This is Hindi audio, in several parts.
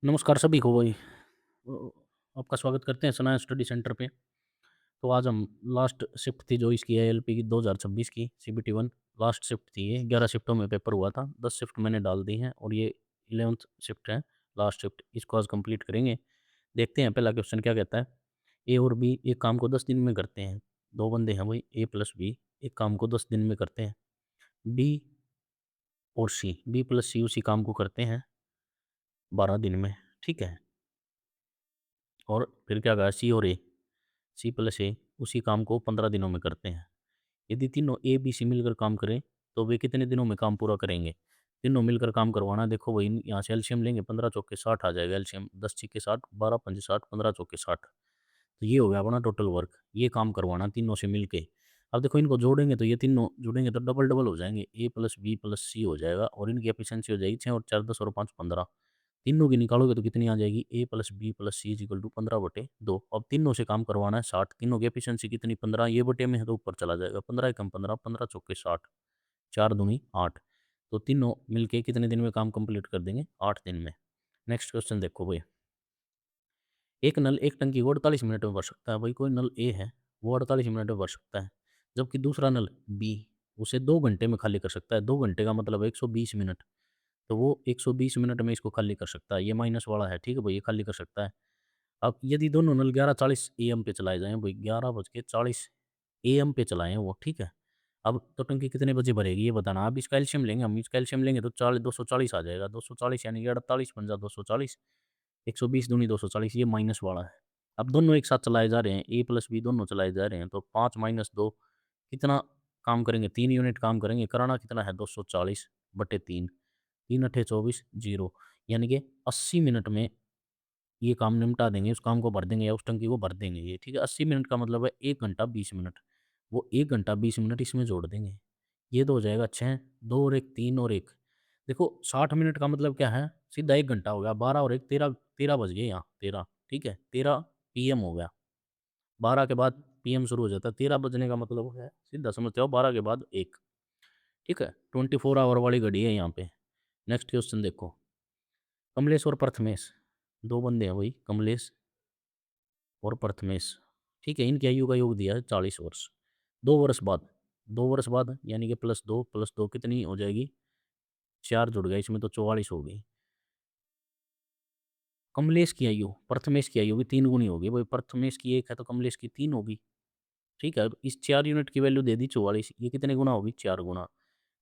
नमस्कार सभी को भाई। अ, आपका स्वागत करते हैं सनाया स्टडी सेंटर पे। तो आज हम लास्ट शिफ्ट थी जो इसकी एएलपी की 2026 की सीबीटी 1 लास्ट शिफ्ट थी ये। 11 शिफ्टों में पेपर हुआ था। 10 शिफ्ट मैंने डाल दी हैं और ये 11th शिफ्ट है, लास्ट शिफ्ट। इसको आज कंप्लीट करेंगे। देखते हैं पहला क्वेश्चन क्या कहता है। ए और बी एक काम को 10 दिन में करते हैं। दो बंदे हैं भाई, ए प्लस बी एक काम को 10 दिन में करते हैं। बी और सी, बी प्लस सी उसी काम को करते हैं 12 दिन में। ठीक है। और फिर क्या कहा, सी और ए, सी प्लस ए उसी काम को 15 दिनों में करते हैं। यदि तीनों ए बी सी मिलकर काम करें तो वे कितने दिनों में काम पूरा करेंगे। तीनों मिलकर काम करवाना, देखो वही यहाँ से एलसीएम लेंगे, 15 चौके 60 आ जाएगा एलसीएम, 10 छिक्के 60, 12 पंजे 60, 15 चौके 60। तो ये हो गया अपना टोटल वर्क। ये काम करवाना तीनों से मिलके। अब देखो इनको जोड़ेंगे तो ये तीनों जुड़ेंगे तो डबल डबल हो जाएंगे, ए प्लस बी प्लस सी हो जाएगा और इनकी एफिशिएंसी हो जाएगी 6 और 4 10 और 5 15। तीनों की निकालोगे तो कितनी आ जाएगी, A plus B plus C is equal to 15/2। अब तीनों से काम करवाना है 60, तीनों की एफिशिएंसी कितनी 15, ये बटे में है तो ऊपर चला जाएगा, 15 एकम 15, 15 चौके 60, 4 दूनी 8। तो तीनों मिलके कितने दिन में काम कंप्लीट कर देंगे, 8 दिन में। नेक्स्ट क्वेश्चन देखो भाई। एक नल एक टंकी को 48 मिनट में भर सकता है। भाई कोई नल ए है, वो 48 मिनट में भर सकता है, जबकि दूसरा नल बी उसे 2 घंटे में खाली कर सकता है। 2 घंटे का मतलब है 120 मिनट। तो वो 120 मिनट में इसको खाली कर सकता है। ये माइनस वाला है, ठीक है भाई, ये खाली कर सकता है। अब यदि दोनों नल 11:40 एएम पे चलाए जाएँ, भाई 11:40 एएम पे चलाएँ वो, ठीक है। अब तो टंकी कितने बजे भरेगी ये बताना। अब इसका एलसीएम लेंगे हम, इसका एलसीएम लेंगे तो 240 आ जाएगा। 240 यानी कि 48 पंजा 240, 120 दूनी 240, ये माइनस वाला है। अब दोनों एक साथ चलाए जा रहे हैं, ए प्लस बी दोनों चलाए जा रहे हैं, तो 5 माइनस 2 कितना काम करेंगे, 3 यूनिट काम करेंगे। कराना कितना है, 240/3, 3 अट्ठे 24, 0, यानी कि 80 मिनट में ये काम निपटा देंगे, उस काम को भर देंगे या उस टंकी को भर देंगे ये, ठीक है। 80 मिनट का मतलब है 1 घंटा 20 मिनट। वो 1 घंटा 20 मिनट इसमें जोड़ देंगे। ये तो हो जाएगा 6, 2 और 1 3 और 1। देखो 60 मिनट का मतलब क्या है, सीधा 1 घंटा हो गया। 12 और 1 13, 13 बज गए यहाँ, 13, ठीक है। 13 पीएम हो गया। 12 के बाद पीएम शुरू हो जाता है। 13 बजने का मतलब है, सीधा समझते हो, 12 के बाद 1, ठीक है। 24 आवर वाली घड़ी है यहाँ पे। नेक्स्ट क्वेश्चन देखो। कमलेश और प्रथमेश, 2 बंदे हैं वही, कमलेश और प्रथमेश, ठीक है। इनकी आयु का योग दिया है 40 वर्ष। 2 वर्ष बाद, 2 वर्ष बाद यानी कि प्लस 2 कितनी हो जाएगी, 4 जुड़ गया इसमें तो 44 हो गई। कमलेश की आयु प्रथमेश की आयु भी 3 गुनी होगी भाई। प्रथमेश की 1 है तो कमलेश की 3 होगी, ठीक है। इस 4 यूनिट की वैल्यू दे दी 44, ये कितने गुना होगी, 4 गुना।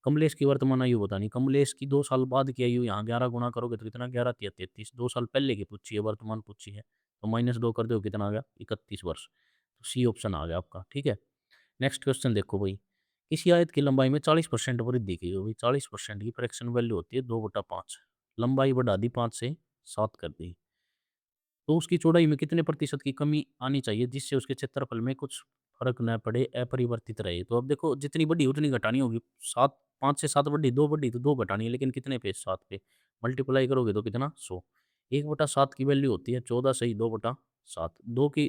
कमलेश की वर्तमान आयु बतानी। कमलेश की 2 साल बाद की आयु, यहाँ 11 गुना करोगे तो कितना, 11 तिया 33, 2 साल पहले की पूछी है, वर्तमान पूछी है, तो -2 कर दो, कितना आ गया, 31 वर्ष। तो सी ऑप्शन आ गया आपका, ठीक है। नेक्स्ट क्वेश्चन देखो भाई। किसी आयत की लंबाई में 40% वृद्धि की हो, भाई 40% की फ्रैक्शन वैल्यू होती है 2/5। लंबाई बढ़ा दी 5 से 7 कर दी, तो उसकी चौड़ाई में कितने प्रतिशत की कमी आनी चाहिए जिससे उसके क्षेत्रफल में कुछ फर्क न पड़े, अपरिवर्तित रहे। तो अब देखो जितनी बढ़ी उतनी घटानी होगी। 7, 5 से 7 बढ़ी, 2 बढ़ी तो 2 घटानी है, लेकिन कितने पे, 7 पे। मल्टीप्लाई करोगे तो कितना, 100। 1/7 की वैल्यू होती है 14 सही 2/7। 2 की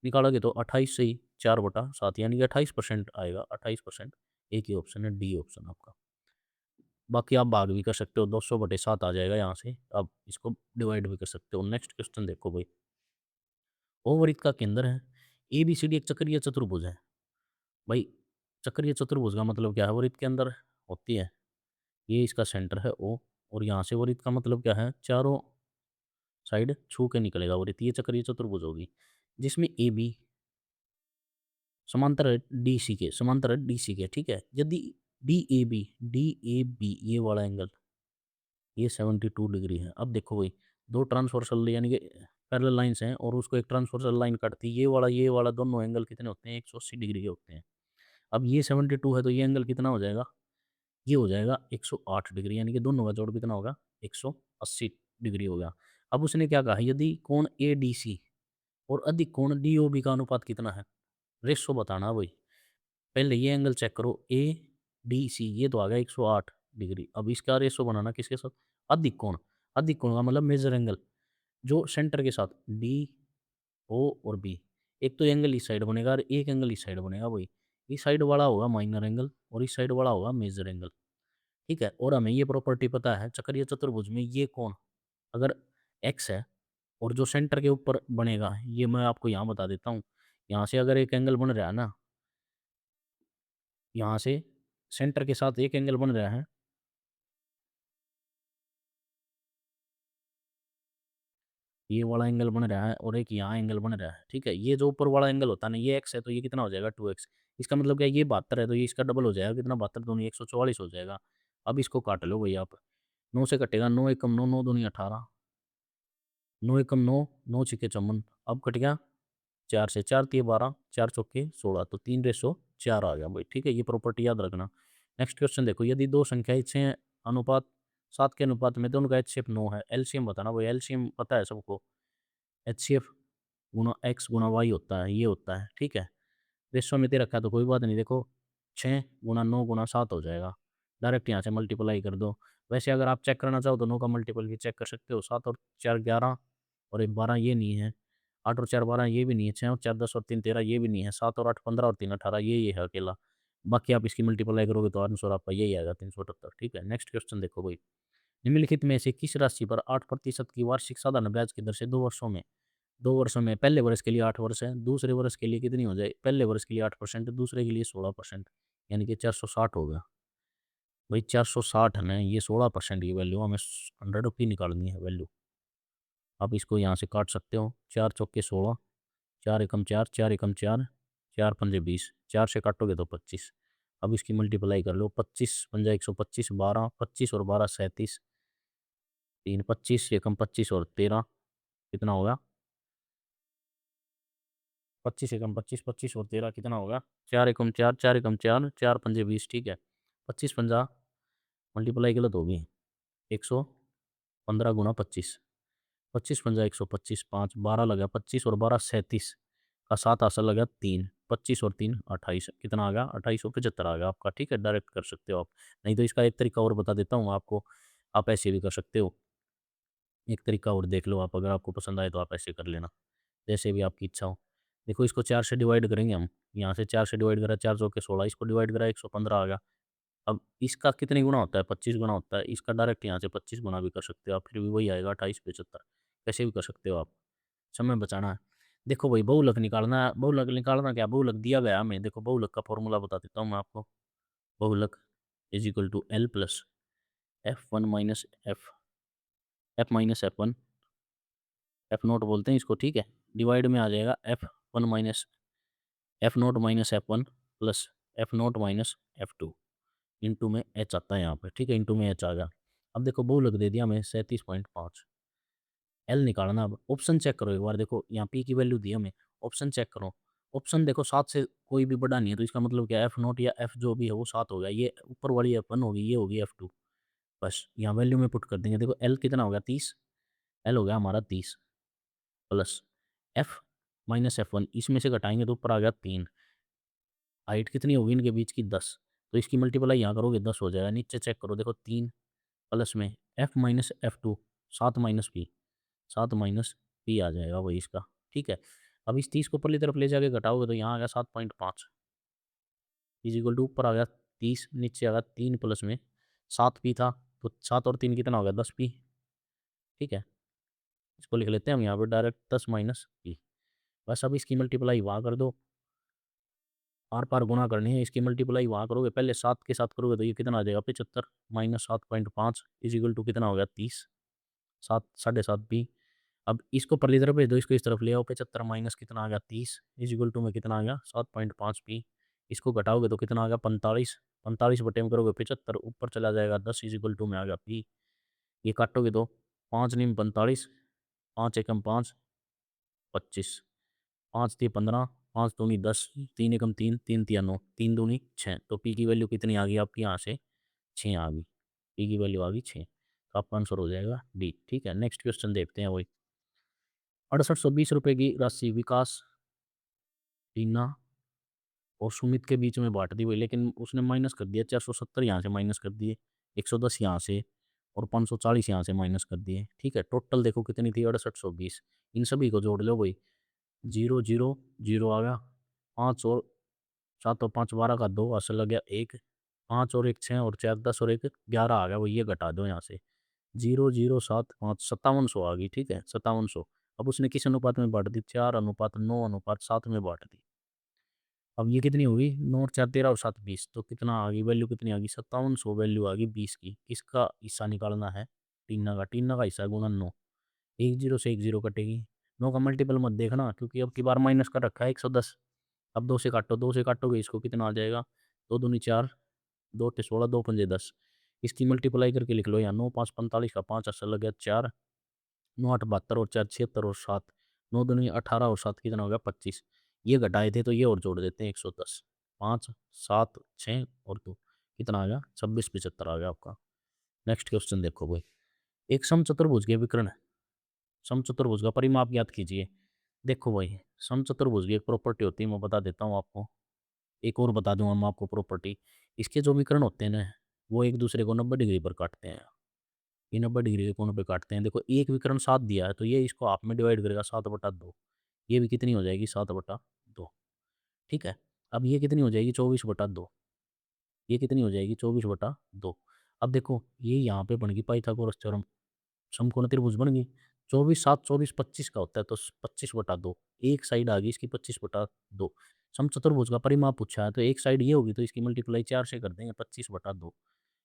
निकालोगे तो 28 सही 4/7, यानी कि 28% आएगा, 28%। एक ही ऑप्शन है, डी ऑप्शन आपका। बाकी आप भाग भी कर सकते हो, 200/7 आ जाएगा यहाँ से, आप इसको डिवाइड भी कर सकते हो। नेक्स्ट क्वेश्चन देखो भाई। ओवरित का केंद्र है, एबीसीडी एक चक्रीय चतुर्भुज है। भाई चक्रीय चतुर्भुज का मतलब क्या है, वृत्त के अंदर होती है, ये इसका सेंटर है ओ, और यहाँ से वृत्त का मतलब क्या है, चारों साइड छू के निकलेगा वृत्त, ये चक्रीय चतुर्भुज होगी। जिसमें ए बी समांतर है डी सी के, समांतर है डी सी के, ठीक है। यदि डी ए बी ये वाला एंगल, ये 72 डिग्री है। अब देखो भाई, दो ट्रांसवर्सल यानी कि पैरेलल लाइंस हैं और उसको एक ट्रांसवर्सल लाइन काटती है, ये वाला दोनों एंगल कितने होते हैं, 180 डिग्री के होते हैं। अब ये 72 है तो ये एंगल कितना हो जाएगा, ये हो जाएगा 108 डिग्री, यानी कि दोनों का जोड़ कितना होगा, 180 डिग्री होगा। अब उसने क्या कहा, यदि कोण ए डी सी और अधिक कोण डी ओ बी का अनुपात कितना है, रेशो बताना भाई। पहले ये एंगल चेक करो, ए डी सी ये तो आ गया 108 डिग्री। अब इसका रेशो बनाना किसके साथ, अधिक कोण। अधिक कोण का मतलब मेजर एंगल, जो सेंटर के साथ डी ओ और बी। एक तो एंगल इस साइड बनेगा और एक एंगल इस साइड बनेगा भाई। इस साइड वाला होगा माइनर एंगल और इस साइड वाला होगा मेजर एंगल, ठीक है। और हमें ये प्रॉपर्टी पता है, चक्रीय चतुर्भुज में ये कोण अगर एक्स है, और जो सेंटर के ऊपर बनेगा ये मैं आपको यहाँ बता देता हूँ। यहाँ से अगर एक एंगल बन रहा है ना, यहाँ से सेंटर के साथ एक एंगल बन रहा है, ये वाला एंगल बन रहा है और एक यहाँ एंगल बन रहा है, ठीक है। ये जो ऊपर वाला एंगल होता है ना, ये एक्स है, तो ये कितना हो जाएगा 2x। इसका मतलब क्या है, ये 72 है तो ये इसका डबल हो जाएगा, कितना 72 दूनी 144 हो जाएगा। अब इसको काट लो भैया आप, 9 से कटेगा, 9 एकम 9, 9 दूनी 18, 9 एकम 9, 9 छिके 54, अब कट गया 4 से, 4 तिये 12, 4 चौके 16, तो 3:4 आ गया भाई, ठीक है। ये प्रॉपर्टी याद रखना। नेक्स्ट क्वेश्चन देखो, यदि दो संख्याएं 6 अनुपात 7 के अनुपात में दोनों का एचसीएफ 9 है, एलसीएम बताना भाई। एलसीएम पता है सबको, एचसीएफ गुना एक्स गुना वाई होता है, ये होता है, ठीक है। रेशो में दे रखा है तो कोई बात नहीं, देखो 6 गुना 9 गुना 7 हो जाएगा, डायरेक्ट यहाँ से मल्टीप्लाई कर दो। वैसे अगर आप चेक करना चाहो तो 9 का मल्टीपल भी चेक कर सकते हो, 7 और 4 11, और 1 12 ये नहीं है, 8 और 4 12 ये भी नहीं है, 6 और 4 10 और 3 13 ये भी नहीं है, 7 और 8 15 और 3 18 ये है अकेला। बाकी आप इसकी मल्टीप्लाई करोगे तो आंसर आपका यही आएगा 378, ठीक है। नेक्स्ट क्वेश्चन देखो भाई, निम्नलिखित में से किस राशि पर 8% की वार्षिक साधारण ब्याज की दर से 2 वर्षों में, पहले वर्ष के लिए 8 वर्ष है, दूसरे वर्ष के लिए कितनी हो जाए, पहले वर्ष के लिए 8%, दूसरे के लिए 16%, यानी कि 460 होगा भाई। 460 है ना, ये 16% की वैल्यू, हमें 100 की निकालनी है वैल्यू। आप इसको यहाँ से काट सकते हो, 4 चौके 16, 4 एकम 4, 4 एकम 4, 4 पंजे 20, 4 से काटोगे तो 25। अब इसकी मल्टीप्लाई कर लो, 25 पंजा 125, 12 25 और 12 37, 3 25 एकम 25 और 13 कितना होगा, 25 एकम 25, 25 और 13 कितना होगा, 4 एकम 4, 4 एकम 4, 4 पंजे 20, ठीक है। 25 पंजा मल्टीप्लाई गलत होगी, 115 गुना 25, 25 पंजा 125, 5 12 लगा 25 और 12 37 का 7 आंसर लगा 3, 25 और 3 28, कितना आ गया 2875 आ गया आपका, ठीक है। डायरेक्ट कर सकते हो आप, नहीं तो इसका एक तरीका और बता देता हूँ आपको, आप ऐसे भी कर सकते हो। एक तरीका और देख लो आप, अगर आपको पसंद आए तो आप ऐसे कर लेना, जैसे भी आपकी इच्छा हो। देखो इसको 4 से डिवाइड करेंगे हम, यहाँ से 4 से डिवाइड करा, 4 चौके 16, इसको डिवाइड करा 115 आ गया। अब इसका कितने गुना होता है, 25 गुना होता है, इसका डायरेक्ट यहाँ से 25 गुना भी कर सकते हो आप, फिर भी वही आएगा 2875, कैसे भी कर सकते हो आप, समय बचाना है। देखो भाई बहुलक निकालना है, बहुलक निकालना क्या, बहुलक दिया गया हमें, देखो बहुलक का फॉर्मूला बता देता हूँ मैं आपको। बहुलक is equal to L plus F one minus F F naught बोलते हैं इसको, ठीक है। डिवाइड में आ जाएगा F naught minus F one plus F naught minus F2, into में एच आता है यहाँ पे, ठीक है, इंटू में एच आ गया। अब देखो बहुलक दे दिया हमें 37.5, एल निकालना। अब ऑप्शन चेक करो एक बार, देखो यहाँ पी की वैल्यू दी हमें, ऑप्शन चेक करो। ऑप्शन देखो 7 से कोई भी बड़ा नहीं है, तो इसका मतलब क्या, एफ नोट या एफ जो भी है वो 7 हो गया, ये ऊपर वाली F1 होगी, ये होगी F2, बस यहाँ वैल्यू में पुट कर देंगे। देखो एल कितना हो गया 30, एल हो गया हमारा 30 प्लस F-F1, इसमें से घटाएंगे तो ऊपर आ गया 3, हाइट कितनी होगी इनके बीच की 10, तो इसकी मल्टीप्लाई यहाँ करोगे 10 हो जाएगा। नीचे चेक करो, देखो 3 प्लस में F-F2, 7 - P, 7 - P आ जाएगा वही इसका, ठीक है। अब इस 30 को ऊपरली तरफ ले जाके घटाओगे तो यहाँ आ गया 7.5, इज इक्वल टू ऊपर आ गया 30, नीचे आ गया 3 प्लस में 7P था, तो 7 और 3 कितना हो गया 10P, ठीक है। इसको लिख लेते हैं हम यहाँ पर डायरेक्ट 10 - P, बस। अब इसकी मल्टीप्लाई वहाँ कर दो, आर पार गुना करनी है, इसकी मल्टीप्लाई वहाँ करोगे, पहले 7 के साथ करोगे तो ये कितना आ जाएगा 75 माइनस 7.5 इज इक्वल टू कितना हो गया 30, 7 - 7.5P। अब इसको परली तरफ भेज दो, इसको इस तरफ ले आओ, 75 माइनस कितना आ गया 30 इज इक्वल टू में कितना आ गया 7.5P। इसको घटाओगे तो कितना आ गया 45, 45 बटे में करोगे 75, ऊपर चला जाएगा 10 इज इक्वल टू में आ गया P। ये काटोगे तो 5 नीम 45, 5 एकम 5 25, 5 × 3 = 15, 5 दूनी 10, 3 एकम 3, 3 × 3 = 9, 3 दूनी 6, तो पी की वैल्यू कितनी आ गई आपकी, यहाँ से 6 आ गई, पी की वैल्यू आ गई 6, तो आपका आंसर हो जाएगा डी, ठीक है। नेक्स्ट क्वेश्चन देखते हैं वही, 6820 रुपये की राशि विकास, टीना और सुमित के बीच में बांट दी हुई, लेकिन उसने माइनस कर दिया, 470 यहाँ से माइनस कर दिए, 110 यहाँ से और 540 यहाँ से माइनस कर दिए, ठीक है। टोटल देखो कितनी थी 6820, इन सभी को जोड़ लो भाई, 0 0 0 आ गया, 5 और 7 और 5 12 का 2 असल लग गया 1, 5 और 1 6 और 4 10 और 1 11 आ गया, वो ये घटा दो यहाँ से, 0,075 5700 आ गई, ठीक है, 5700। अब उसने किस अनुपात में बाँट दी? 4:9:9 में बाँट दी। अब ये कितनी हुई? 9 और 4 13 और 7 20, तो कितना आ गई वैल्यू, कितनी आ गई? 5700 वैल्यू आ गई 20 की। किसका हिस्सा निकालना है? टीना का हिस्सा गुणा 9। 1 0 से 1 0 कटेगी। 9 का मल्टीपल मत देखना क्योंकि अब की बार माइनस का रखा है 110। अब 2 से काटो, 2 से काटोगे इसको कितना आ जाएगा? 2 दूनी 4, 2 अट्ठे 16, 2 पंजे 10। इसकी मल्टीप्लाई करके लिख लो यहाँ, 9 5 45 का 5 अस्सर लग गया 4, 9 8 72 और 4 76 और 7, 9 दूनी 18 और 7 कितना हो गया? 25। ये घटाए थे तो ये और जोड़ देते हैं 110। 5 7 6 और 2 कितना आ गया? 26 75 आ गया आपका। नेक्स्ट क्वेश्चन देखो भाई, एक समचतुर्भुज के विकर्ण, समचतुर्भुज का परिमाप ज्ञात कीजिए। देखो भाई, समचतुर्भुज की एक प्रॉपर्टी होती है, मैं बता देता हूँ आपको। एक और बता दूंगा मैं आपको प्रॉपर्टी। इसके जो विकर्ण होते हैं ना, वो एक दूसरे को 90 डिग्री पर काटते हैं। ये 90 डिग्री के कोण पे काटते हैं। देखो एक विकर्ण 7 दिया है तो ये इसको हाफ में डिवाइड करेगा 7/2। ये भी कितनी हो जाएगी? 7/2। ठीक है। अब ये कितनी हो जाएगी? 24/2। ये कितनी हो जाएगी? 24/2। अब देखो ये यहाँ पे बन गई पाइथागोरस थ्योरम, समकोण त्रिभुज बन गई। 24 7 24 25 का होता है तो 25/2। एक साइड आ गई इसकी 25/2। समचतुर्भुज का परिमाप पूछा है तो एक साइड ये होगी तो इसकी मल्टीप्लाई 4 से कर देंगे, 25/2।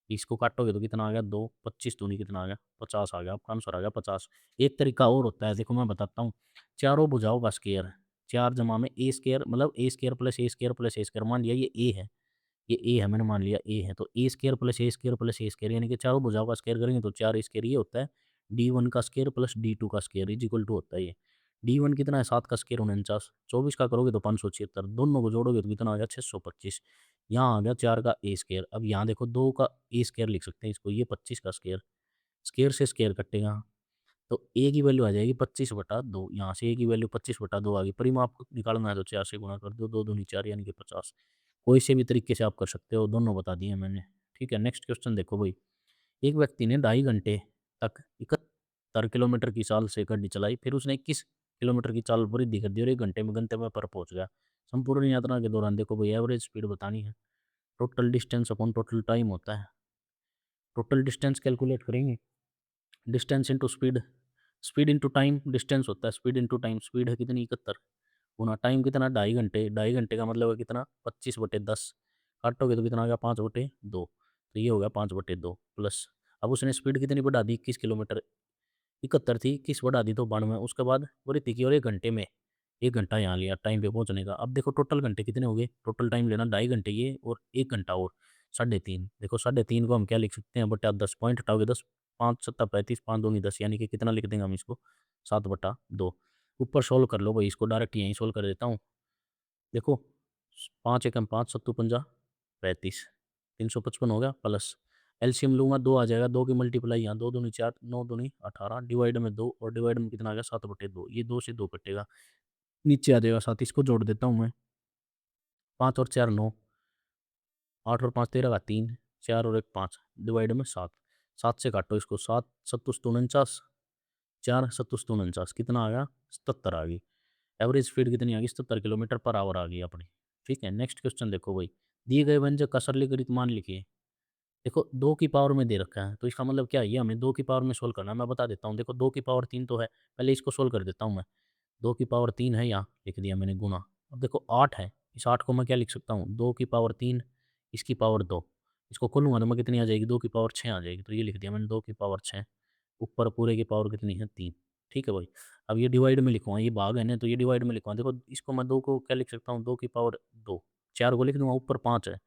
इसको काटोगे तो कितना आ गया? 2, 25 दूनी कितना आ गया? 50 आ गया। आपका आंसर आ गया 50। एक तरीका और होता है, देखो मैं बताता हूँ। चारों भुजाओं का स्क्वायर, 4 जमा में ए स्क्वायर, मतलब ए स्क्वायर प्लस ए स्क्वायर प्लस ए स्क्वायर। मान लिया ये ए है, ये ए है, मैंने मान लिया ए है, तो ए स्क्वायर प्लस ए स्क्वायर प्लस ए स्क्वायर, यानी कि चारों भुजाओं का स्क्वायर करेंगे तो 4 स्क्वायर ये होता है। D1 का स्क्वायर प्लस D2 का स्क्वायर इज इक्वल टू होता है ये। D1 कितना है? 7 का स्क्वायर 49, 24 का करोगे तो 576, दोनों को जोड़ोगे तो कितना आ गया? 625। यहाँ आ गया 4 का ए स्क्वायर। अब यहाँ देखो 2 का ए स्क्वायर लिख सकते हैं इसको, ये 25 का स्क्वायर, स्क्वायर से स्क्वायर कटेगा तो ए की वैल्यू आ जाएगी 25/2। यहाँ से ए की वैल्यू 25/2 आ गई। परिमाप को निकालना है तो 4 से गुणा कर दो, 2 दूनी 4 यानी कि 50। कोई से भी तरीके से आप कर सकते हो, दोनों बता दिए मैंने। ठीक है, नेक्स्ट क्वेश्चन देखो भाई। एक व्यक्ति ने 2.5 घंटे तक 71 किलोमीटर की चाल से गाड़ी चलाई, फिर उसने 21 किलोमीटर की चाल वृद्धि कर दी और 1 घंटे में गंतव्य पर पहुंच गया। संपूर्ण यात्रा के दौरान देखो भाई एवरेज स्पीड बतानी है। Total distance upon total time होता है। टोटल डिस्टेंस कैलकुलेट करेंगे, distance into speed, speed into time, distance होता है स्पीड इंटू टाइम। स्पीड है कितनी? 71 गुना टाइम कितना? 2.5 घंटे। 2.5 घंटे का मतलब है कितना? 25/10। काटोगे तो कितना आ गया? 5/2। तो ये हो गया 5/2 प्लस, अब उसने स्पीड कितनी बढ़ा दी? 21 किलोमीटर। 71 थी, 21 बढ़ा दी तो 92। उसके बाद वृद्धि की और 1 घंटे में 1 घंटा यहाँ लिया टाइम पे पहुँचने का। अब देखो टोटल घंटे कितने हो गए? टोटल टाइम लेना 2.5 घंटे ये और 1 घंटा और 3.5। देखो 3.5 को हम क्या लिख सकते हैं? बटा 10, पॉइंट हटाओगे 10, 5 सत्ता 35, 5 दूनी 10, यानी कि कितना लिख देंगे हम इसको? 7/2। ऊपर सोल्व कर लो भाई, इसको डायरेक्ट यहीं सोल्व कर देता हूँ। देखो 5 एकम 5 सत्तू पंजा 35, 355 हो गया प्लस एलसीएम लूँगा 2 आ जाएगा। 2 की मल्टीप्लाई यहाँ, 2 दूनी 4, 9 दूनी 18, डिवाइड में 2 और डिवाइड में कितना आ गया? 7/2। ये 2 से 2 कटेगा, नीचे आ जाएगा 7। इसको जोड़ देता हूँ मैं, 5 और 4 9, 8 और 5 13 का 3, 4 और 1 5, डिवाइड में 7। 7 से काटो इसको, 7 सत्तू 49, 4 सत्तू 49, कितना आ गया? 77 आ गई। एवरेज स्पीड कितनी आ गई? 77 किलोमीटर पर आवर आ गई अपनी। ठीक है, नेक्स्ट क्वेश्चन देखो भाई। दिए गए व्यंजक का सरलीकृत मान लिखिए। देखो 2 की पावर में दे रखा है तो इसका मतलब क्या है? ये हमें 2 की पावर में सोल्व करना है। मैं बता देता हूँ, देखो 2 की पावर 3 तो है, पहले इसको सोल्व कर देता हूँ मैं। 2 की पावर 3 है, यहाँ लिख दिया मैंने गुना। अब देखो 8 है, इस 8 को मैं क्या लिख सकता हूँ? 2 की पावर 3, इसकी पावर 2। इसको खोलूँगा तो मैं कितनी आ जाएगी? 2 की पावर 6 आ जाएगी, तो ये लिख दिया मैंने 2 की पावर 6। ऊपर पूरे की पावर कितनी है? 3। ठीक है भाई। अब ये डिवाइड में लिखूँगा, ये भाग है ना तो ये डिवाइड में लिखूँगा। देखो इसको मैं 2 को क्या लिख सकता हूँ? 2 की पावर 2, 4 को लिख दूँगा, ऊपर 5 है।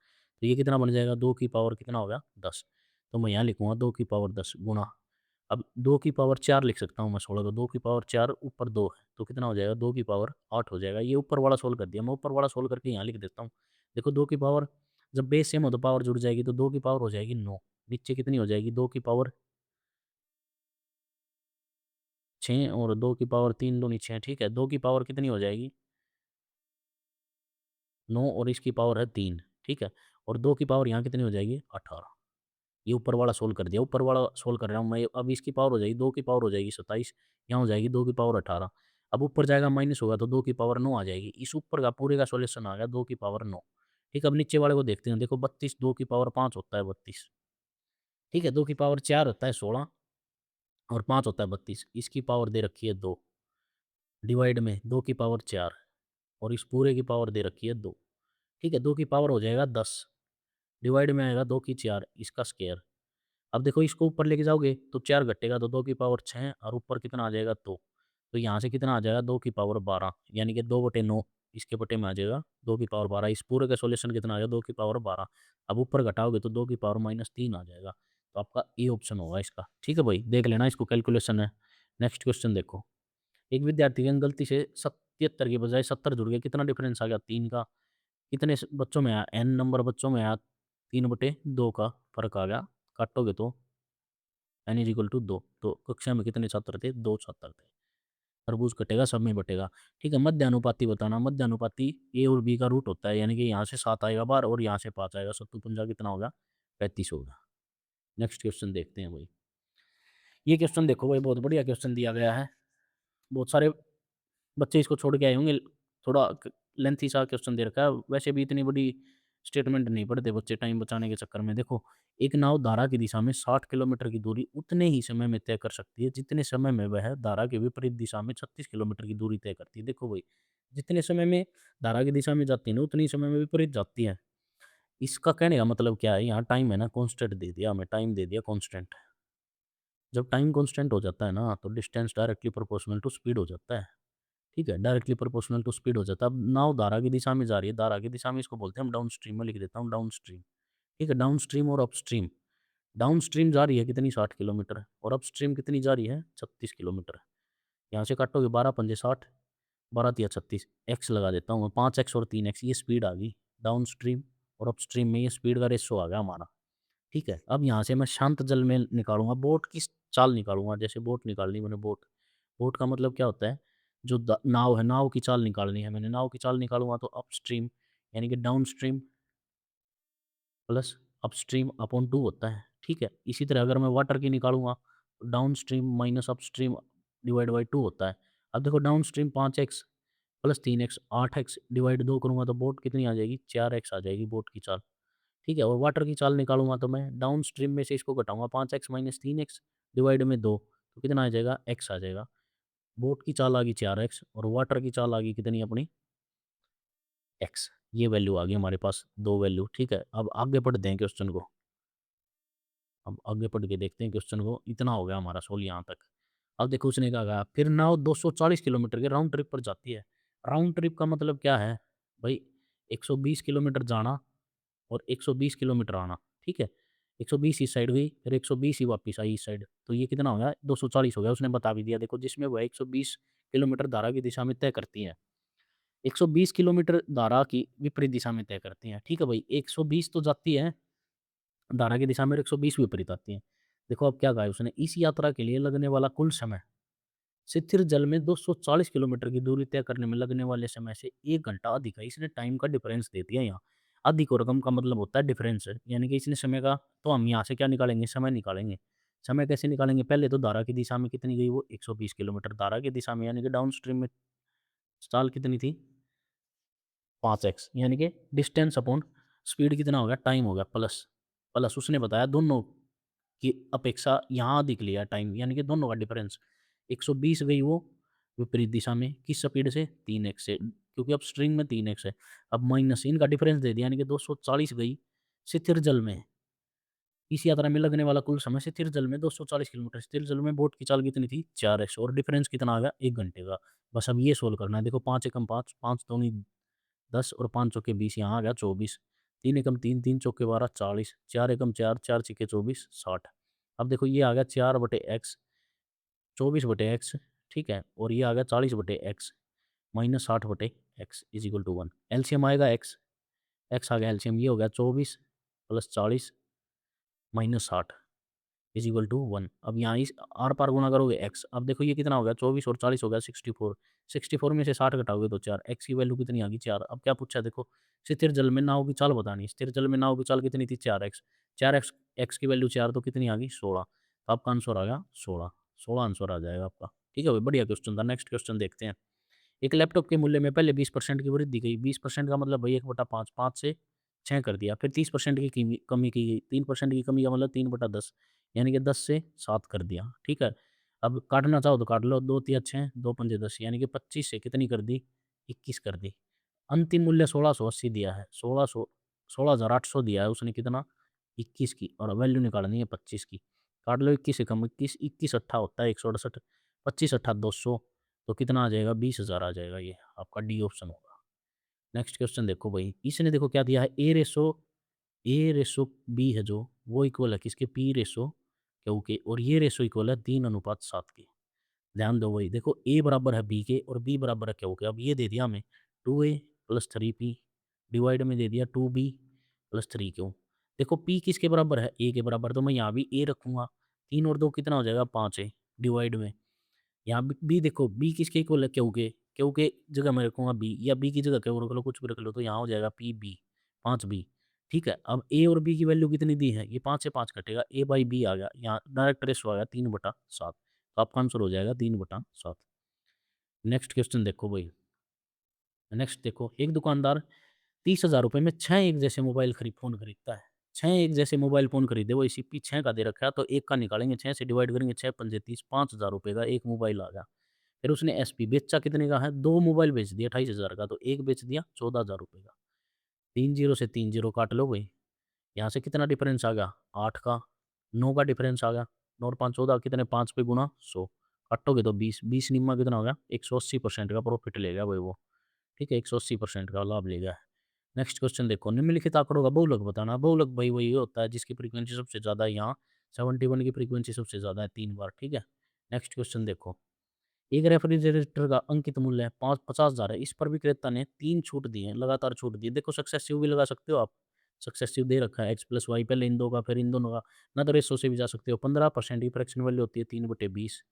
तो ये कितना बन जाएगा? 2 की पावर कितना हो गया? 10। तो मैं यहाँ लिखूँगा 2 की पावर 10 गुणा, अब 2 की पावर 4 लिख सकता हूँ मैं 16, तो 2 की पावर 4 ऊपर 2 है, तो कितना हो जाएगा? 2 की पावर 8 हो जाएगा। ये ऊपर वाला सोल्व कर दिया, मैं ऊपर वाला सोल्व करके यहाँ लिख देता हूँ। देखो 2 की पावर, जब बेस सेम हो तो पावर जुड़ जाएगी, तो 2 की पावर हो जाएगी 9। नीचे कितनी हो जाएगी? 2 की पावर 6 और 2 की पावर 3 दूनी 6, ठीक है। 2 की पावर कितनी हो जाएगी? 9 और इसकी पावर है 3, ठीक है। और 2 की पावर यहाँ कितनी हो जाएगी? 18। ये ऊपर वाला सोल्व कर दिया, ऊपर वाला सोल्व कर रहा हूँ मैं। अब इसकी पावर हो जाएगी, 2 की पावर हो जाएगी 27, यहाँ हो जाएगी 2 की पावर 18। अब ऊपर जाएगा माइनस होगा तो 2 की पावर 9 आ जाएगी। इस ऊपर का पूरे का सॉल्यूशन आ गया 2 की पावर 9। ठीक है, अब नीचे वाले को देखते हैं। देखो 32, 2 की पावर 5 होता है 32, ठीक है। 2 की पावर 4 होता है 16, और 5 होता है 32। इसकी पावर दे रखी है 2, डिवाइड में 2 की पावर 4 और इस पूरे की पावर दे रखी है 2। ठीक है, 2 की पावर हो जाएगा 10, डिवाइड में आएगा 2 की 4 इसका स्क्वायर। अब देखो इसको ऊपर लेके जाओगे तो 4 घटेगा तो 2 की पावर 6 और ऊपर कितना आ जाएगा 2। तो यहाँ से कितना आ जाएगा 2 की पावर 12, यानी कि 2/9 इसके बटे में आ जाएगा 2 की पावर 12। इस पूरे का सॉल्यूशन कितना आ जाएगा 2 की पावर 12। अब ऊपर घटाओगे तो 2 की पावर -3 आ जाएगा। तो आपका ए ऑप्शन होगा इसका। ठीक है भाई, देख लेना इसको, कैलकुलेशन है। नेक्स्ट क्वेश्चन देखो। एक विद्यार्थी के अंक गलती से 77 की बजाय 70 जुड़ गए, कितना डिफरेंस आ गया 3 का। कितने बच्चों में आया, n नंबर बच्चों में आया, 3/2 का फर्क आ गया। काटोगे तो n इज इक्वल टू 2। तो कक्षा में कितने छात्र थे, 2 छात्र थे। तरबूज कटेगा सब में बटेगा। ठीक है, मध्यानुपाती बताना। मध्यानुपाती ए और बी का रूट होता है, यानी कि यहाँ से 7 आएगा बाहर और यहाँ से 5 आएगा। 7×5 कितना होगा, 35 होगा। नेक्स्ट क्वेश्चन देखते हैं भाई। ये क्वेश्चन देखो भाई, बहुत बढ़िया क्वेश्चन दिया गया है। बहुत सारे बच्चे इसको छोड़ के आए होंगे, थोड़ा लेंथी सा क्वेश्चन दे रखा है। वैसे भी इतनी बड़ी स्टेटमेंट नहीं पढ़ते बच्चे टाइम बचाने के चक्कर में। देखो, एक नाव धारा की दिशा में 60 किलोमीटर की दूरी उतने ही समय में तय कर सकती है जितने समय में वह धारा के विपरीत दिशा में 36 किलोमीटर की दूरी तय करती है। देखो भाई, जितने समय में धारा की दिशा में जाती है ना, उतनी ही समय में विपरीत जाती है। इसका कहने का मतलब क्या है, यहाँ टाइम है ना कांस्टेंट दे दिया हमें, टाइम दे दिया कांस्टेंट। जब टाइम कांस्टेंट हो जाता है ना, तो distance directly proportional to speed हो जाता है। ठीक है, डायरेक्टली प्रोपोर्शनल टू स्पीड हो जाता है। अब नाव धारा की दिशा में जा रही है, धारा की दिशा में इसको बोलते हैं हम डाउन स्ट्रीम, में लिख देता हूँ डाउन स्ट्रीम। ठीक है, डाउन स्ट्रीम और अपस्ट्रीम। डाउन स्ट्रीम जा रही है कितनी, 60 किलोमीटर, और अपस्ट्रीम कितनी जा रही है, 36 किलोमीटर। यहाँ से काटोगे 12×5 = 60, 12×3 = 36। एक्स लगा देता हूँ मैं, 5x और 3x, ये स्पीड आ गई डाउन स्ट्रीम और अपस्ट्रीम में, ये स्पीड का रेशो आ गया हमारा। ठीक है, अब यहाँ से मैं शांत जल में निकालूंगा, बोट की चाल निकालूंगा। जैसे बोट निकालनी मैंने, बोट, बोट का मतलब क्या होता है, जो नाव है, नाव की चाल निकालनी है मैंने। नाव की चाल निकालूंगा तो अपस्ट्रीम यानी कि down stream plus upstream upon 2 होता है। ठीक है, इसी तरह अगर मैं वाटर की निकालूंगा तो down stream minus upstream divide by 2 होता है। अब देखो, down stream 5x plus 3x 8x divide 2 करूंगा तो बोट कितनी आ जाएगी, 4x आ जाएगी बोट की चाल। ठीक है, और वाटर की चाल निकालूंगा तो मैं डाउन स्ट्रीम में से इसको घटाऊंगा, 5x माइनस 3x डिवाइड में 2, तो कितना आ जाएगा, x आ जाएगा। बोट की चाल आ गई 4x और वाटर की चाल आ गई कितनी अपनी, x। ये वैल्यू आ गई हमारे पास, 2 वैल्यू। ठीक है, अब आगे बढ़ते हैं क्वेश्चन को। अब आगे पढ़ के देखते हैं क्वेश्चन को। इतना हो गया हमारा सोल्व यहाँ तक। अब देखो उसने क्या कहा, फिर नाव 240 किलोमीटर के राउंड ट्रिप पर जाती है। राउंड ट्रिप का मतलब क्या है भाई, 120 किलोमीटर जाना और 120 किलोमीटर आना। ठीक है, 120 इस साइड गई, फिर 120 ही वापस आई इस साइड, तो ये कितना हो गया, 240 हो गया। उसने बता भी दिया देखो, जिसमें वह 120 किलोमीटर धारा की दिशा में तय करती है। 120 किलोमीटर धारा की विपरीत दिशा में तय करती हैं। ठीक है भाई, 120 तो जाती है धारा की दिशा में, 120 विपरीत आती है। देखो अब क्या कहा है उसने, इस यात्रा के लिए लगने वाला कुल समय, स्थिर जल में 240 किलोमीटर की दूरी तय करने में लगने वाले समय से 1 घंटा अधिक है। इसने टाइम का डिफरेंस दे दिया यहाँ। अधिक और कम का मतलब होता है डिफरेंस, यानी कि इसने समय का, तो हम यहाँ से क्या निकालेंगे, समय निकालेंगे। समय कैसे निकालेंगे, पहले तो धारा की दिशा में कितनी गई, वो 120 किलोमीटर धारा की दिशा में, यानी कि डाउन स्ट्रीम में चाल कितनी थी, 5x, यानी कि डिस्टेंस अपॉन स्पीड कितना हो गया, टाइम हो गया, प्लस प्लस उसने बताया दोनों की अपेक्षा यहाँ अधिक लिया टाइम, यानी कि दोनों का डिफरेंस। 120 गई वो विपरीत दिशा में, किस स्पीड से, 3x से, क्योंकि अब स्ट्रिंग में 3x है। अब माइनस इनका डिफरेंस दे दिया, यानी कि 240 गई स्थिर जल में। इस यात्रा में लगने वाला कुल समय स्थिर जल में 240 किलोमीटर। स्थिर जल में बोट की चाल कितनी थी, 4x, और डिफरेंस कितना आ गया, 1 घंटे का। बस अब ये सोल्व करना है। देखो 5 एकम 5, 5 दूनी 10 और 5 चौके 20, यहाँ आ गया 24। 3 एकम 3, 3 चौके 12, 40, 4 एकम 4, 4 छिके 24, 60। अब देखो ये आ गया 4/x, 24/x। ठीक है, और ये आ गया 40/x minus 60/x is equal to 1। LCM आएगा x, x आ गया एलसीएम, ये हो गया 24 plus 40 minus 60 is equal to 1। अब यहाँ इस आर पार गुना करोगे x। अब देखो ये कितना हो गया, 24 और 40 हो गया 64। 64 में से 60 घटाओगे तो 4, x की वैल्यू कितनी आ गई, 4। अब क्या पूछा, देखो स्थिर जल में नाव की चाल बतानी। स्थिर जल में नाव की चाल कितनी थी, 4x। 4x, x की वैल्यू 4 तो कितनी आ गई, 16। तो आपका आंसर आ गया 16। 16 आंसर आ जाएगा आपका। ठीक है भाई, बढ़िया क्वेश्चन था। नेक्स्ट क्वेश्चन देखते हैं। एक लैपटॉप के मूल्य में पहले 20% की वृद्धि गई। 20% का मतलब भाई 1/5, 5 से 6 कर दिया। फिर 30% की कमी की गई। 3% की कमी का मतलब 3/10, यानी कि 10 से 7 कर दिया। ठीक है, अब काटना चाहो तो काट लो, 2 तिया 6, 2 पंजे 10, यानी कि 25 से कितनी कर दी, 21 कर दी। अंतिम मूल्य 1680 दिया है, 16,800 दिया है उसने, कितना, 21 की, और वैल्यू निकालनी है 25 की। काट लो 21 से कम, 21, 21 अट्ठा होता है 168, 25 अट्ठा 200, तो कितना आ जाएगा, 20,000 आ जाएगा, ये आपका डी ऑप्शन होगा। नेक्स्ट क्वेश्चन देखो भाई, इसने देखो क्या दिया है, ए रेसो बी है जो, वो इक्वल है किसके, पी रेसो क्यू के, और ये रेसो इक्वल है 3:7 के। ध्यान दो भाई, देखो ए बराबर है बी के और बी बराबर है क्यू के। अब ये दे दिया हमें 2a प्लस 3p डिवाइड में दे दिया 2b प्लस 3q। देखो p किसके बराबर है, ए के बराबर, तो मैं यहाँ भी ए रखूंगा, 3 और 2 कितना हो जाएगा, 5 है, डिवाइड में यहाँ बी देखो, बी किसके इक्वल है, क्यू के जगह मैं रखूंगा बी, या बी की जगह क्यू रख लो, कुछ भी रख लो, तो यहाँ हो जाएगा पी बी, 5b। ठीक है, अब ए और बी की वैल्यू कितनी दी है, ये 5 से 5 कटेगा, ए बाई बी आ गया, यहाँ डायरेक्ट रेशो आ गया 3/7, तो आपका आंसर हो जाएगा 3/7। नेक्स्ट क्वेश्चन देखो भाई, नेक्स्ट देखो, एक दुकानदार 30,000 रुपये में 6 एक जैसे मोबाइल फोन खरीदता है। 6 एक जैसे मोबाइल फोन खरीदे, वो सीपी 6 का दे रखा है, तो एक का निकालेंगे, 6 से डिवाइड करेंगे, 6 पंजे 30, 5,000 रुपये का एक मोबाइल आ गया। फिर उसने एसपी बेचा कितने का है, 2 मोबाइल बेच दिया 28,000 का, तो एक बेच दिया 14,000 रुपये का। 3 जीरो से 3 जीरो काट लो भाई, यहाँ से कितना डिफरेंस आ गया, 8 का, 9 का डिफरेंस आ गया, 9 और 5 14, कितने, 5 पे गुना 100, काटोगे तो 20, 20 निम्मा कितना हो गया, 180% का प्रॉफिट ले गया भाई वो। ठीक है, 180% का लाभ ले गया है। नेक्स्ट क्वेश्चन देखो, निम्नलिखित आंकड़ों का बहुलक बताना। बहुलक भाई वही होता है जिसकी फ्रीक्वेंसी सबसे ज़्यादा है, यहाँ 71 की फ्रीक्वेंसी सबसे ज़्यादा है 3 बार। ठीक है, नेक्स्ट क्वेश्चन देखो, एक रेफ्रिजरेटर का अंकित मूल्य है 50,000 है, इस पर विक्रेता ने 3 छूट दी है, लगातार छूट दी है। देखो सक्सेसिव भी लगा सकते हो आप, सक्सेसिव दे रखा है एक्स प्लस वाई, पहले इन दो का फिर इन दोनों का, ना तो रेशो से भी जा सकते हो। 15% की फ्रैक्शन वैल्यू होती है 3/20,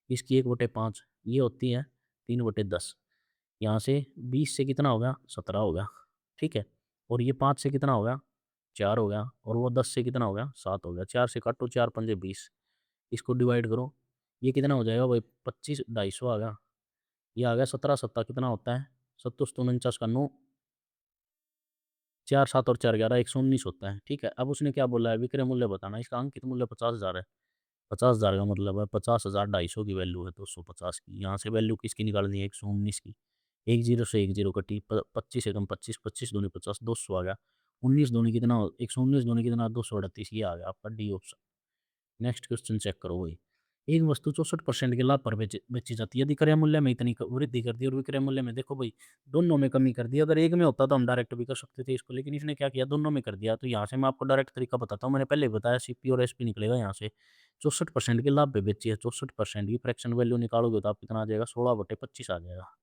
इसकी 1/5, ये होती है 3/10। यहाँ से 20 से कितना हो गया, 17 हो गया। ठीक है, और ये 5 से कितना हो गया, 4 हो गया, और वो 10 से कितना हो गया, 7 हो गया। 4 से काटो, 4 पंजे 20, इसको डिवाइड करो, ये कितना हो जाएगा भाई, 25, 250 आ गया। ये आ गया 17 सत्ता कितना होता है, 7 49 का 9, 4 7 और 4 11, 119 होता है। ठीक है, अब उसने क्या बोला है, विक्रय मूल्य बताना, इसका अंकित मूल्य 50,000 है। 50,000 का मतलब है 50,000, 250 की वैल्यू है 250 की, यहाँ से वैल्यू किसकी निकालनी है, 119 की। एक जीरो से एक जीरो कटी, 25 से कम 25, 25 दूनी 50, 200 आ गया। 19 दूनी कितना, 119 दूनी कितना, 238, ये आ गया आपका D option. Next question check करो भाई, एक वस्तु 64% के लाभ पर बेची जाती है, यदि क्रय मूल्य में इतनी वृद्धि कर दी और विक्रय मूल्य में देखो भाई दोनों में कमी कर दी। अगर एक में होता तो हम डायरेक्ट भी कर सकते थे इसको, लेकिन इसने क्या किया, दोनों में कर दिया। तो यहाँ से मैं आपको डायरेक्ट तरीका बताता हूँ, मैंने पहले ही बताया, सीपी और एसपी निकलेगा यहाँ से। 64% के लाभ पे बेची है, 64% की फ्रैक्शन वैल्यू निकालोगे तो आप कितना आ जाएगा, 16/25 आ जाएगा।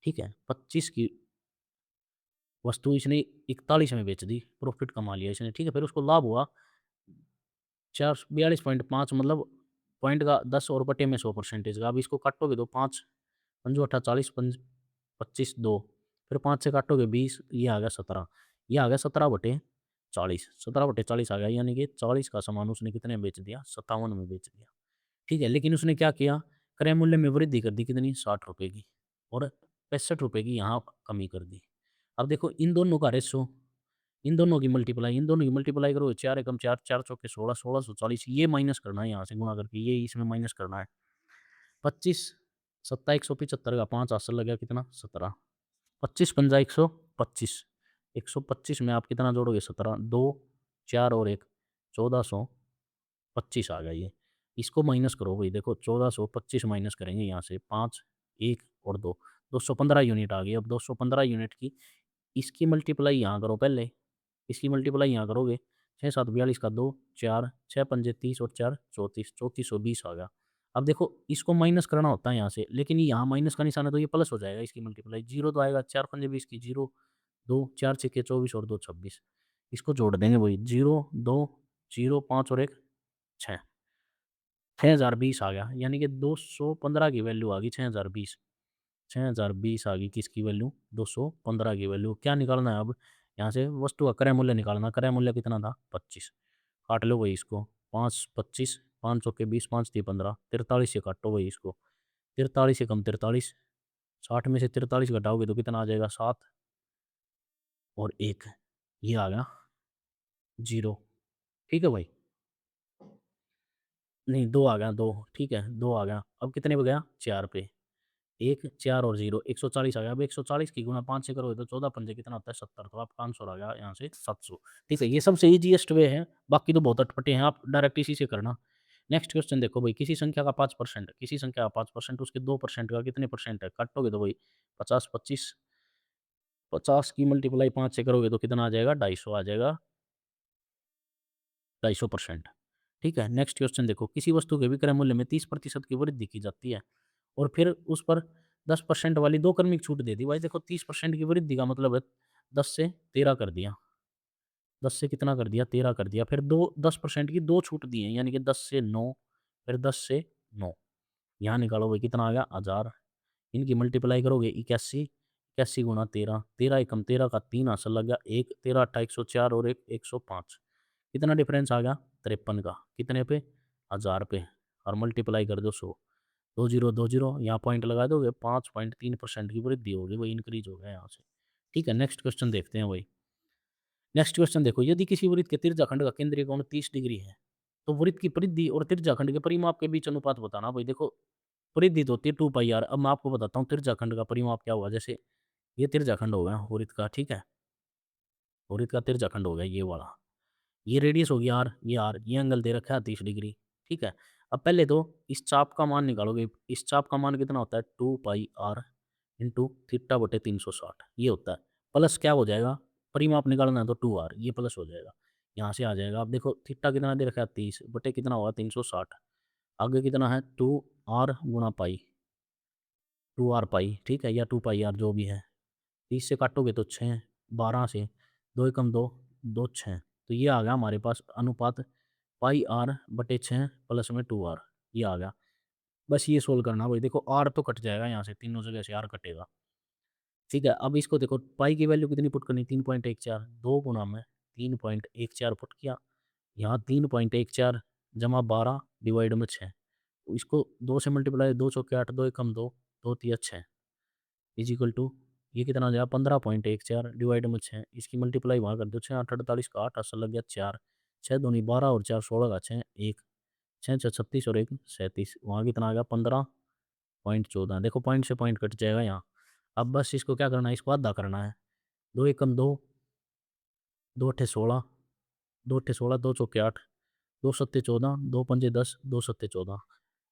ठीक है, 25 की वस्तु इसने 41 में बेच दी, प्रॉफिट कमा लिया इसने। ठीक है, फिर उसको लाभ हुआ 42.5, मतलब पॉइंट का 10 और बटे में 100% का। अब इसको काटोगे तो 5 पंजो अट्ठा 40, 25 2, फिर 5 से काटोगे 20, ये आ गया 17, ये आ गया 17/40, 17/40 आ गया, यानी कि 40 का सामान उसने कितने में बेच दिया, 57 में बेच दिया। ठीक है, लेकिन उसने क्या किया, क्रय मूल्य में वृद्धि कर दी कितनी, 60 रुपये की, और 65 रुपये की यहाँ कमी कर दी। अब देखो इन दोनों का रेशो, इन दोनों की मल्टीप्लाई करो, 4 एकम 4, 4 चौके 16, 1640, ये माइनस करना है यहाँ से गुणा करके, ये इसमें माइनस करना है। 25 सत्ता 175 का 5 आंसर लग गया कितना, 17। 25 पंजा 125, 125 में आप कितना जोड़ोगे, 17, 2 4 और 1, 1425 आ गया ये। इसको माइनस करो भाई, देखो 1425 माइनस करेंगे यहाँ से, 5 1 और 2, 215 यूनिट आ गई। अब 215 यूनिट की इसकी मल्टीप्लाई यहाँ करो पहले, इसकी मल्टीप्लाई यहाँ करोगे, 6 7 42 का 2 4, 6 पंजे 30 और 4 34, 3420 आ गया। अब देखो इसको माइनस करना होता है यहाँ से, लेकिन यहाँ माइनस का निशान है तो ये प्लस हो जाएगा, इसकी मल्टीप्लाई जीरो तो आएगा, 4 पंजे 20 की जीरो, 2 4 छक्के 24 और 2 26, इसको जोड़ देंगे वही, जीरो 2 जीरो 5 और 1 6, 6020 आ गया, यानी कि 215 की वैल्यू आ गई, 6020, 6020 आ गई किसकी वैल्यू, 215 की वैल्यू। क्या निकालना है अब, यहाँ से वस्तु का क्रय मूल्य निकालना, क्रय मूल्य कितना था, 25, काट लो वही इसको, 5 25, 5 चौके 20, 5 3 15, 43 से काटो वही इसको, 43 से कम 43, 60 में से 43 घटाओगे तो कितना आ जाएगा, 7 और 1, ये आ गया 0। ठीक है भाई, नहीं 2 आ गया 2, ठीक है 2 आ गया। अब कितने पे गया 4 पे, 1 4 और 0 140 आ गया। अब 140 की गुणा 5 से करोगे तो 14 पंजे कितना होता है 70, तो आपका आंसर आ गया यहाँ से 700। ठीक है, ये सबसे ईज़ीएस्ट वे है, बाकी तो बहुत अटपटे हैं, आप डायरेक्ट इसी से करना। नेक्स्ट क्वेश्चन देखो भाई, किसी संख्या का 5%, किसी संख्या का 5% उसके 2% का कितने परसेंट है? काटोगे तो भाई 50 25, 50 की मल्टीप्लाई 5 से करोगे तो कितना आ जाएगा 250 आ जाएगा, 250%। ठीक है, नेक्स्ट क्वेश्चन देखो, किसी वस्तु के विक्रय मूल्य में 30% की वृद्धि की जाती है और फिर उस पर 10% वाली 2 क्रमिक छूट दे दी। भाई देखो 30% की वृद्धि का मतलब है 10 से 13 कर दिया, 10 से कितना कर दिया 13 कर दिया, फिर 10% की 2 छूट दी हैं, यानी कि 10 से 9, फिर 10 से 9, यहाँ निकालो भाई कितना आ गया 1000। इनकी मल्टीप्लाई करोगे 81, 81 गुणा 13, 13 एकम 13 का 3 हासिल लग गया, 1 13 अट्ठा 104 और 1 105, कितना डिफरेंस आ गया 53 का, कितने पे 1000 पे, और मल्टीप्लाई कर दो 100, 20 यहाँ पॉइंट लगा दोगे 5.3% की वृद्धि होगी, वही इंक्रीज हो गया यहाँ से। ठीक है, नेक्स्ट क्वेश्चन देखते हैं भाई। नेक्स्ट क्वेश्चन देखो, यदि किसी वृत्त के तिर्यकाखंड का केंद्रीय कोण 30 डिग्री है, तो वृत्त की परिधि और तिर्यकाखंड के परिमाप के बीच अनुपात बताना। भाई देखो परिधि तो होती है 2 पाई आर, अब मैं आपको बताता हूँ तिर्यकाखंड का परिमाप क्या होगा। जैसे ये तिर्यकाखंड हो गया वृत्त का, ठीक है, वृत्त का तिर्यकाखंड हो गया ये वाला, ये रेडियस होगी आर, ये आर, ये एंगल दे रखा है 30 डिग्री। ठीक है, अब पहले तो इस चाप का मान निकालोगे, इस चाप का मान कितना होता है 2 पाई आर इंटू थीटा बटे 360, ये होता है, प्लस क्या हो जाएगा, परिमाप निकालना है तो 2 आर, ये प्लस हो जाएगा, यहाँ से आ जाएगा। अब देखो थीटा कितना दे रखा है 30 बटे कितना होगा 360, आगे कितना है 2 आर गुणा पाई, 2 आर पाई, ठीक है, या 2 पाई आर जो भी है। 30 से काटोगे तो 6, 12 से 2 एकम 2, 2 6, तो ये आ गया हमारे पास अनुपात पाई आर बटे 6 प्लस में 2 आर, ये आ गया। बस ये सोल्व करना भाई, देखो आर तो कट जाएगा यहाँ से, तीनों जगह से आर कटेगा। ठीक है, अब इसको देखो पाई की वैल्यू कितनी पुट करनी 3.14, 2 गुना में 3.14 पुट किया, यहाँ 3.14 जमा 12 डिवाइड में 6, इसको 2 से मल्टीप्लाई, 2 चौके 8, 2 एकम 2, 2 तिया 6 इज इक्वल टू, ये कितना आ जाएगा 15.14 डिवाइड में 6, इसकी मल्टीप्लाई वहाँ कर दो, 6 8 48 का 8 असर लग गया 4, 6 दूनी 12 और 4 16 का 6 1, 6 6 36 और 1 37, वहाँ कितना आ गया 15.14, देखो पॉइंट से पॉइंट कट जाएगा यहाँ। अब बस इसको क्या करना है, इसको आधा करना है, 2 एकम 2, 2 अट्ठे 16, 2 अट्ठे 16, 2 चौके 8, 2 सत्ते 14, 2 पंजे 10, 2 सत्ते 14,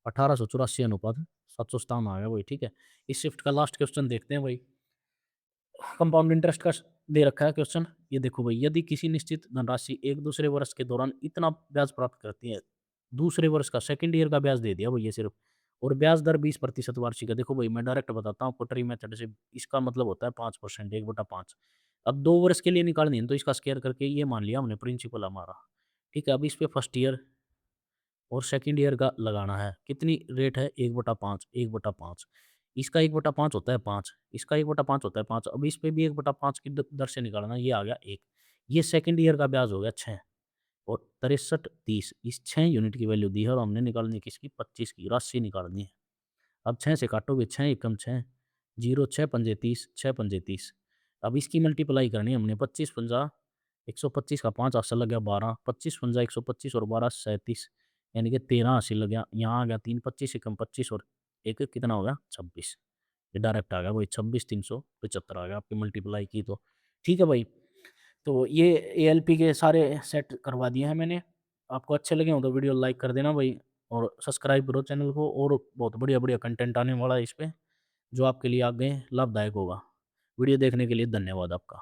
1884 अनुपात 757 आ गया वही। ठीक है, इस शिफ्ट का लास्ट क्वेश्चन देखते हैं भाई। कंपाउंड इंटरेस्ट का दे रखा है क्वेश्चन, ये देखो भाई, यदि किसी निश्चित धनराशि एक दूसरे वर्ष के दौरान इतना ब्याज प्राप्त करती है, दूसरे वर्ष का सेकंड ईयर का ब्याज दे दिया भाई ये सिर्फ, और ब्याज दर 20% वार्षिक है। देखो भाई मैं डायरेक्ट बताता हूँ आपको ट्री मेथड से, इसका मतलब होता है 5%, 1/5। अब 2 वर्ष के लिए निकालनी है तो इसका स्केयर करके ये मान लिया हमने प्रिंसिपल हमारा। ठीक है, अब इस पे फर्स्ट ईयर और सेकंड ईयर का लगाना है, कितनी रेट है 1/5, 1/5, इसका 1/5 होता है 5, इसका 1/5 होता है 5, अब इस पे भी 1/5 की दर से निकालना है, ये आ गया 1, ये सेकंड ईयर का ब्याज हो गया 6 और 63 30, इस 6 यूनिट की वैल्यू दी है और हमने निकालनी है किसकी 25 की राशि निकालनी है। अब 6 से काटोगे 6 एकम 6, 0 6 पंजे 30, 6 पंजे 30, अब इसकी मल्टीप्लाई करनी है हमने, 25 पंजा 125 का 5 हासिल लग गया 12, 25 पंजा 125 और 12 37, यानी कि 13 हासिल लग गया, यहाँ आ गया 3 25 एकम 25 और एक कितना हो गया 26, ये डायरेक्ट आ गया वही 26 375 आ गया आपकी मल्टीप्लाई की तो। ठीक है भाई, तो ये एएलपी के सारे सेट करवा दिए हैं मैंने, आपको अच्छे लगे हो तो वीडियो लाइक कर देना भाई, और सब्सक्राइब करो चैनल को, और बहुत बढ़िया बढ़िया कंटेंट आने वाला है इस पे, जो आपके लिए आगे लाभदायक होगा। वीडियो देखने के लिए धन्यवाद आपका।